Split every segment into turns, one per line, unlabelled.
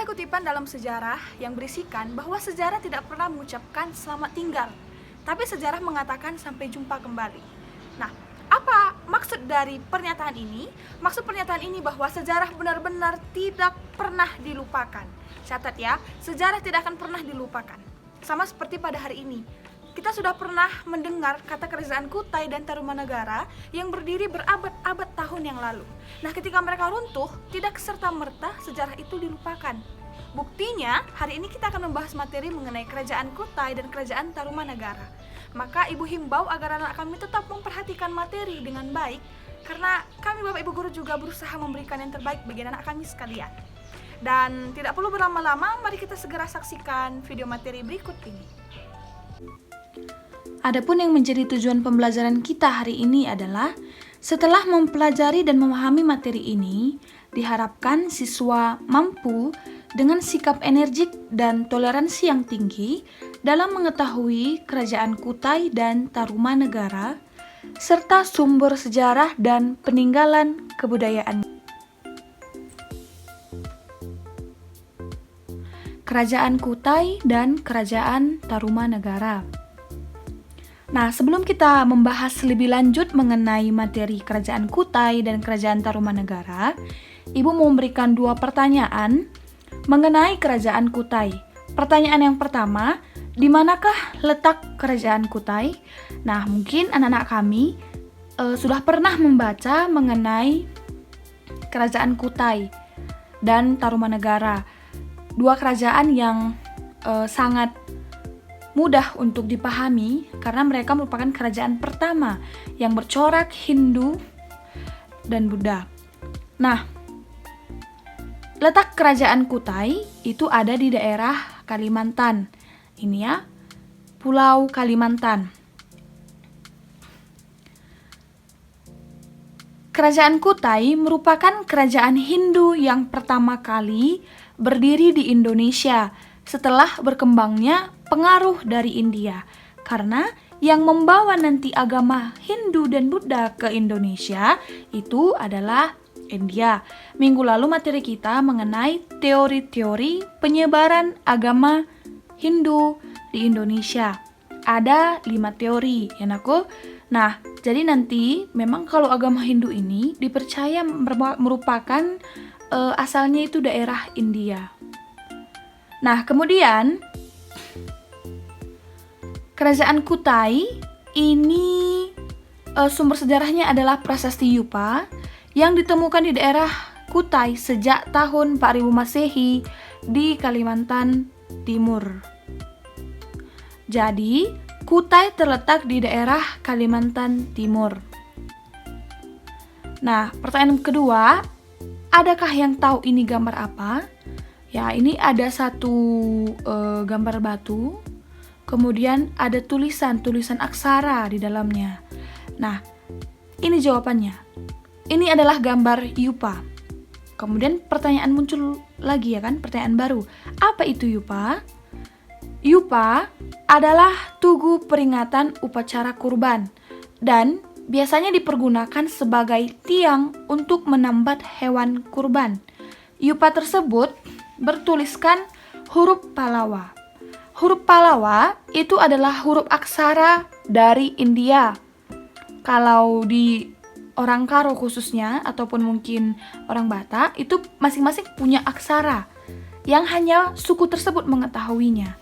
Ada kutipan dalam sejarah yang berisikan bahwa sejarah tidak pernah mengucapkan selamat tinggal, tapi sejarah mengatakan sampai jumpa kembali. Nah, apa maksud dari pernyataan ini? Maksud pernyataan ini bahwa sejarah benar-benar tidak pernah dilupakan. Catat ya, sejarah tidak akan pernah dilupakan. Sama seperti pada hari ini. Kita sudah pernah mendengar kata kerajaan Kutai dan Tarumanagara yang berdiri berabad-abad tahun yang lalu. Nah, ketika mereka runtuh, tidak serta-merta sejarah itu dilupakan. Buktinya, hari ini kita akan membahas materi mengenai kerajaan Kutai dan kerajaan Tarumanagara. Maka Ibu himbau agar anak kami tetap memperhatikan materi dengan baik, karena kami Bapak Ibu Guru juga berusaha memberikan yang terbaik bagi anak kami sekalian. Dan tidak perlu berlama-lama, mari kita segera saksikan video materi berikut ini.
Adapun yang menjadi tujuan pembelajaran kita hari ini adalah setelah mempelajari dan memahami materi ini, diharapkan siswa mampu dengan sikap energik dan toleransi yang tinggi dalam mengetahui kerajaan Kutai dan Tarumanagara serta sumber sejarah dan peninggalan kebudayaan. Kerajaan Kutai dan Kerajaan Tarumanagara. Nah, sebelum kita membahas lebih lanjut mengenai materi Kerajaan Kutai dan Kerajaan Tarumanagara, Ibu mau memberikan 2 pertanyaan mengenai Kerajaan Kutai. Pertanyaan yang pertama, di manakah letak Kerajaan Kutai? Nah, mungkin anak-anak kami sudah pernah membaca mengenai Kerajaan Kutai dan Tarumanagara. 2 kerajaan yang sangat mudah untuk dipahami karena mereka merupakan kerajaan pertama yang bercorak Hindu dan Buddha. Nah, letak kerajaan Kutai itu ada di daerah Kalimantan. Ini ya, Pulau Kalimantan. Kerajaan Kutai merupakan kerajaan Hindu yang pertama kali berdiri di Indonesia setelah berkembangnya pengaruh dari India, karena yang membawa nanti agama Hindu dan Buddha ke Indonesia itu adalah India. Minggu lalu materi kita mengenai teori-teori penyebaran agama Hindu di Indonesia. Ada 5 teori, ya Naku. Nah, jadi nanti memang kalau agama Hindu ini dipercaya merupakan asalnya itu daerah India. Nah, kemudian Kerajaan Kutai ini sumber sejarahnya adalah prasasti Yupa yang ditemukan di daerah Kutai sejak tahun 4000 Masehi di Kalimantan Timur. Jadi, Kutai terletak di daerah Kalimantan Timur. Nah, pertanyaan kedua, adakah yang tahu ini gambar apa? Ya, ini ada satu gambar batu. Kemudian ada tulisan aksara di dalamnya. Nah, ini jawabannya. Ini adalah gambar Yupa. Kemudian pertanyaan muncul lagi ya kan, pertanyaan baru. Apa itu Yupa? Yupa adalah tugu peringatan upacara kurban dan biasanya dipergunakan sebagai tiang untuk menambat hewan kurban. Yupa tersebut bertuliskan huruf Pallawa. Huruf Pallawa itu adalah huruf aksara dari India. Kalau di orang Karo khususnya, ataupun mungkin orang Batak, itu masing-masing punya aksara yang hanya suku tersebut mengetahuinya.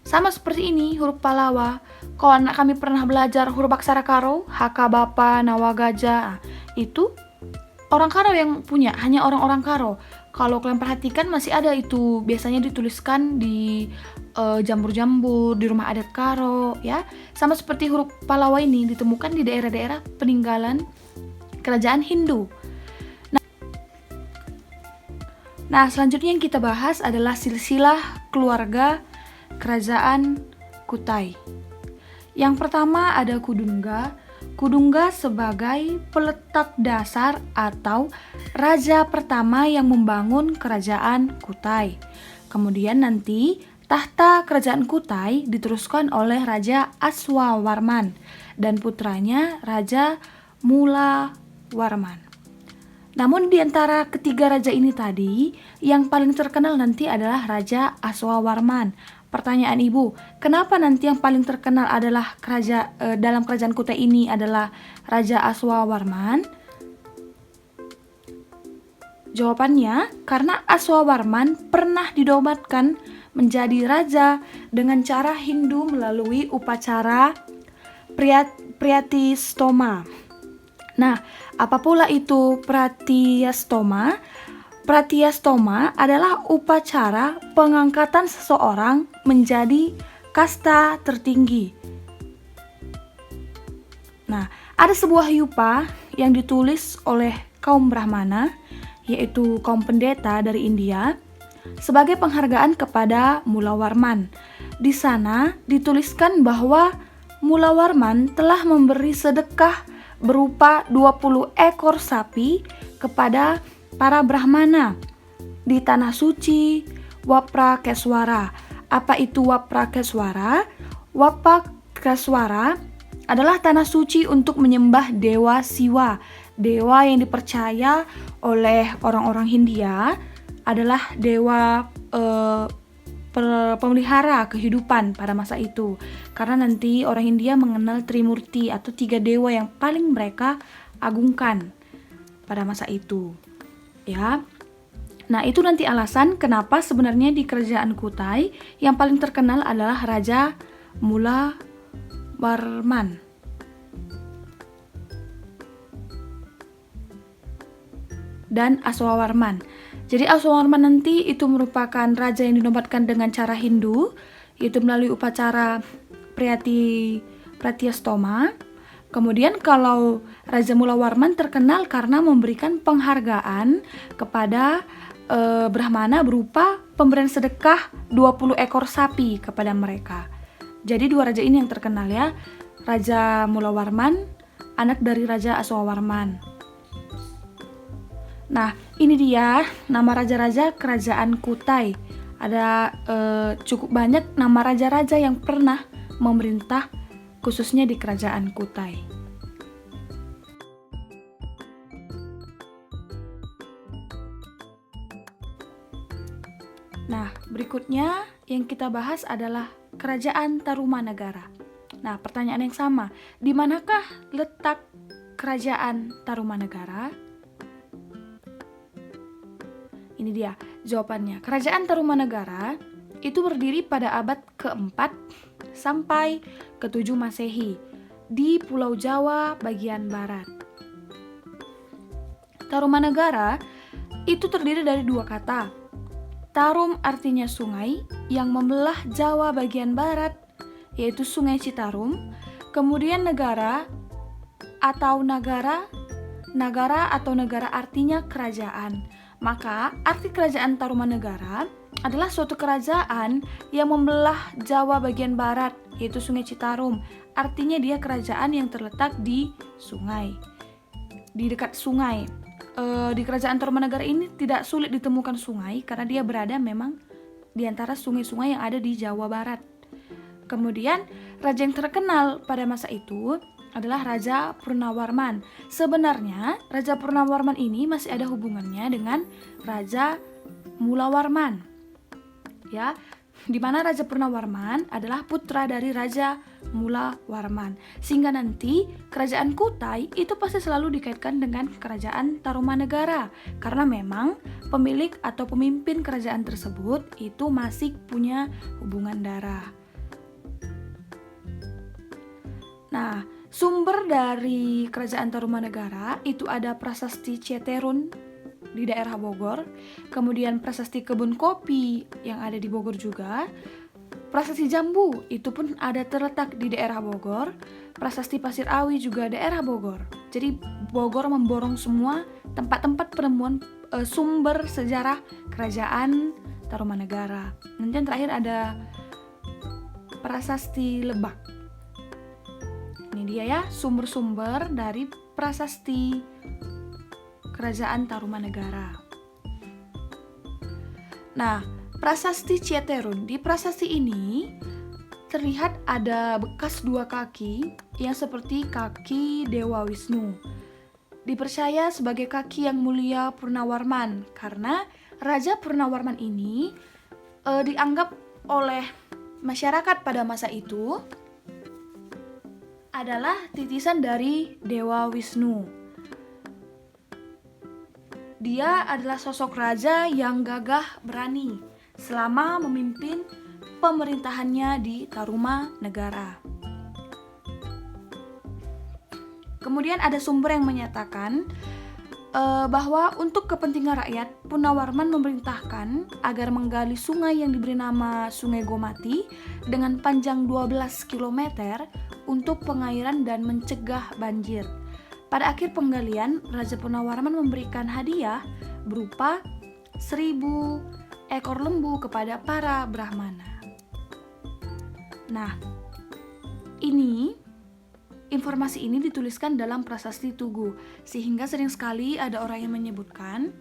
Sama seperti ini huruf Pallawa. Kalau anak kami pernah belajar huruf aksara Karo, Haka Bapa, Nawa Gajah, itu orang Karo yang punya, hanya orang-orang Karo. Kalau kalian perhatikan masih ada itu, biasanya dituliskan di jambur-jambur, di rumah adat Karo, ya. Sama seperti huruf Pallawa ini ditemukan di daerah-daerah peninggalan kerajaan Hindu. Nah, selanjutnya yang kita bahas adalah silsilah keluarga kerajaan Kutai. Yang pertama ada Kudungga. Kudungga sebagai peletak dasar atau raja pertama yang membangun kerajaan Kutai. Kemudian nanti tahta kerajaan Kutai diteruskan oleh Raja Aswawarman dan putranya Raja Mulawarman. Namun di antara ketiga raja ini tadi, yang paling terkenal nanti adalah Raja Aswawarman. Pertanyaan Ibu, kenapa nanti yang paling terkenal adalah dalam kerajaan Kutai ini adalah Raja Aswawarman? Jawabannya, karena Aswawarman pernah dinobatkan menjadi raja dengan cara Hindu melalui upacara Pratyastoma. Nah, apa pula itu Pratyastoma? Pratyastoma adalah upacara pengangkatan seseorang menjadi kasta tertinggi. Nah, ada sebuah yupa yang ditulis oleh kaum Brahmana, yaitu kaum pendeta dari India, sebagai penghargaan kepada Mulawarman. Di sana dituliskan bahwa Mulawarman telah memberi sedekah berupa 20 ekor sapi kepada para Brahmana di tanah suci Waprakeswara. Apa itu Waprakeswara? Waprakeswara adalah tanah suci untuk menyembah Dewa Siwa. Dewa yang dipercaya oleh orang-orang Hindia adalah dewa pemelihara kehidupan pada masa itu. Karena nanti orang India mengenal Trimurti atau 3 dewa yang paling mereka agungkan pada masa itu. Ya. Nah, itu nanti alasan kenapa sebenarnya di kerajaan Kutai yang paling terkenal adalah Raja Mulawarman. Dan Aswawarman. Jadi Aswawarman nanti itu merupakan raja yang dinobatkan dengan cara Hindu, yaitu melalui upacara Pratyastoma. Kemudian kalau Raja Mulawarman terkenal karena memberikan penghargaan kepada Brahmana berupa pemberian sedekah 20 ekor sapi kepada mereka. Jadi 2 raja ini yang terkenal ya. Raja Mulawarman, anak dari Raja Aswawarman. Nah, ini dia nama raja-raja kerajaan Kutai. Ada cukup banyak nama raja-raja yang pernah memerintah khususnya di kerajaan Kutai. Nah, berikutnya yang kita bahas adalah kerajaan Tarumanagara. Nah, pertanyaan yang sama, di manakah letak kerajaan Tarumanagara? Ini dia jawabannya. Kerajaan Tarumanagara itu berdiri pada abad ke-4 sampai ke-7 Masehi di Pulau Jawa bagian barat. Tarumanagara itu terdiri dari 2 kata. Tarum artinya sungai yang membelah Jawa bagian barat, yaitu Sungai Citarum. Kemudian negara atau nagara artinya kerajaan. Maka arti kerajaan Tarumanagara adalah suatu kerajaan yang membelah Jawa bagian barat, yaitu Sungai Citarum. Artinya dia kerajaan yang terletak di sungai, di dekat sungai. Di kerajaan Tarumanagara ini tidak sulit ditemukan sungai karena dia berada memang di antara sungai-sungai yang ada di Jawa Barat. Kemudian raja yang terkenal pada masa itu adalah Raja Purnawarman. Sebenarnya Raja Purnawarman ini masih ada hubungannya dengan Raja Mulawarman. Ya, di mana Raja Purnawarman adalah putra dari Raja Mulawarman. Sehingga nanti kerajaan Kutai itu pasti selalu dikaitkan dengan kerajaan Tarumanagara karena memang pemilik atau pemimpin kerajaan tersebut itu masih punya hubungan darah. Nah, sumber dari kerajaan Tarumanagara itu ada Prasasti Cieterun di daerah Bogor, kemudian Prasasti Kebun Kopi yang ada di Bogor juga, Prasasti Jambu itu pun ada terletak di daerah Bogor, Prasasti Pasir Awi juga daerah Bogor. Jadi Bogor memborong semua tempat-tempat penemuan sumber sejarah kerajaan Tarumanagara. Nanti yang terakhir ada Prasasti Lebak. Ini dia ya sumber-sumber dari prasasti kerajaan Tarumanagara. Nah, Prasasti Cieterun. Di prasasti ini terlihat ada bekas 2 kaki yang seperti kaki Dewa Wisnu. dipercaya sebagai kaki yang mulia Purnawarman karena Raja Purnawarman ini dianggap oleh masyarakat pada masa itu adalah titisan dari Dewa Wisnu. Dia adalah sosok raja yang gagah berani selama memimpin pemerintahannya di Tarumanegara. Kemudian ada sumber yang menyatakan bahwa untuk kepentingan rakyat, Purnawarman memerintahkan agar menggali sungai yang diberi nama Sungai Gomati dengan panjang 12 km untuk pengairan dan mencegah banjir. Pada akhir penggalian, Raja Purnawarman memberikan hadiah berupa 1000 ekor lembu kepada para Brahmana. Nah, informasi ini dituliskan dalam Prasasti Tugu, sehingga sering sekali ada orang yang menyebutkan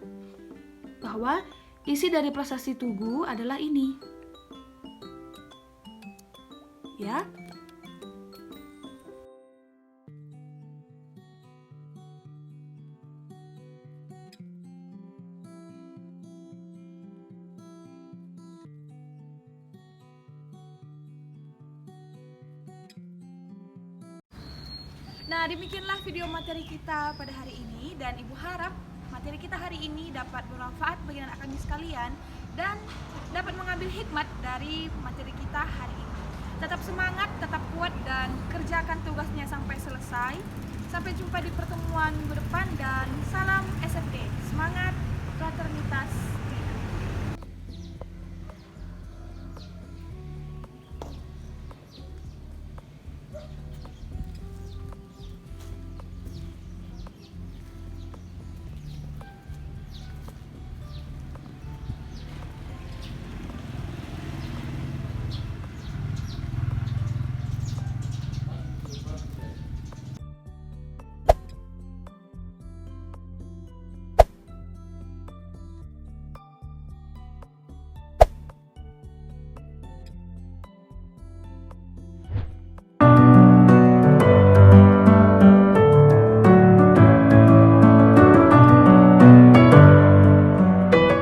bahwa isi dari Prasasti Tugu adalah ini. Ya.
Nah, demikianlah video materi kita pada hari ini, dan Ibu harap materi kita hari ini dapat bermanfaat bagi anak kami sekalian dan dapat mengambil hikmat dari materi kita hari ini. Tetap semangat, tetap kuat, dan kerjakan tugasnya sampai selesai. Sampai jumpa di pertemuan minggu depan, dan salam SFD. Semangat, fraternitas.